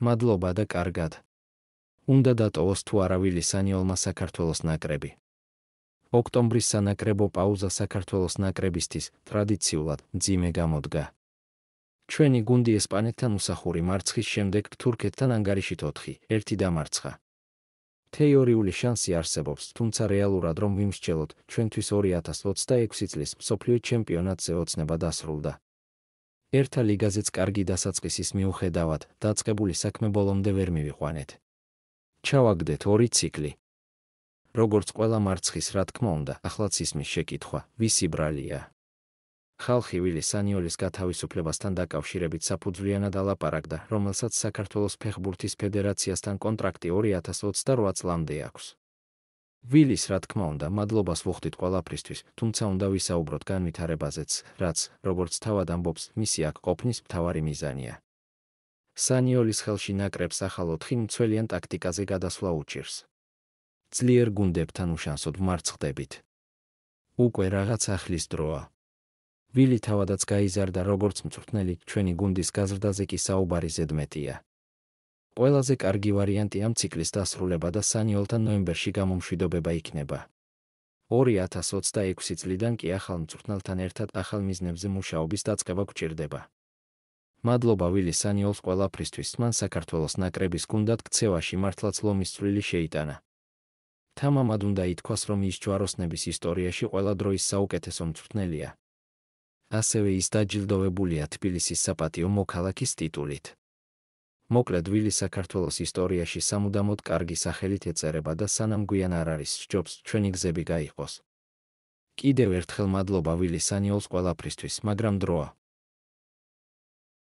მადლობა და კარგად. უნდა დატოვოს თუ არა ვილის სანიოლმა საქართველოს ნაკრები. ოქტომბრის სანაკრებო პაუზა საქართველოს ნაკრებისთვის ტრადიციულად მძიმე გამოდგა. ჩვენი გუნდი ესპანეთთან უსახური მარცხის შემდეგ თურქეთთან ანგარიშით 4-1 დამარცხა. თეორიული შანსი არსებობს, თუმცა რეალურად რომ ვიმსჯელოთ, ჩვენთვის 2026 წლის მსოფლიო ჩემპიონატზე ოცნება დასრულდა. ერთა ლიგაზეც კარგი დასაწყისის მიუხედავად, დაწყებული საქმე ბოლომდე ვერ მივიყვანეთ. ჩავაგდეთ 2 ციკლი. როგორც ყველა მარცხის, რა თქმა უნდა, ახლაც ისმის შეკითხვა, ვისი ბრალია. ხალხი ვილის სანიოლის გათავისუფლებასთან დაკავშირებით საფუძვლიანად ალაპარაკდა, რომელსაც საქართველოს ფეხბურთის ფედერაციასთან კონტრაქტი 2028 წლამდე აქვს. ვილის, რა თქმა უნდა, მადლობას ვუხდით ყველაფრისთვის, თუმცა უნდა ვისაუბროთ განვითარებაზეც, რაც, როგორც თავად ამბობს, მისი აქ ყოფნის მთავარი მიზანია. სანიოლის ხელში ნაკრებს ახალ 4 მცველიან ტაქტიკაზე გადასვლა უჭირს. ძლიერ გუნდებთან უშანსოდ ვმარცხდებით. უკვე რაღაც ახლის დროა. ვილი თავადაც გაიზარდა როგორც მწვრთნელი, ჩვენი გუნდის გაზრდაზე კი საუბარი ზედმეტია. ყველაზე კარგი ვარიანტი ამ ციკლის დასრულება და სანიოლთან ნოემბერში გამომშვიდობება იქნება. 2026 წლიდან კი ახალ მწვრთნელთან ერთად ახალ მიზნებზე მუშაობის დაწყება გვჭირდება. მადლობა ვილის სანიოლს ყველაფრისთვის, მან საქართველოს ნაკრების გუნდად ქცევაში მართლაც ლომის წვლილი შეიტანა. თამამად უნდა ითქვას, რომ ის ჯვაროსნების ისტორიაში ყველა დროის საუკეთესო მწვრთნელია. ასევე ის დაჯილდოვებულია თბილისის საპატიო მოქალაქის ტიტულით. მოკლედ ვილი საქართველოს ისტორიაში სამუდამოდ კარგი სახელით ეწერება და სანამ გვიან არ არის სჯობს, ჩვენი გზები გაიყოს. კიდევ ერთხელ მადლობა ვილის სანიოლს ყველაფრისთვის, მაგრამ დროა.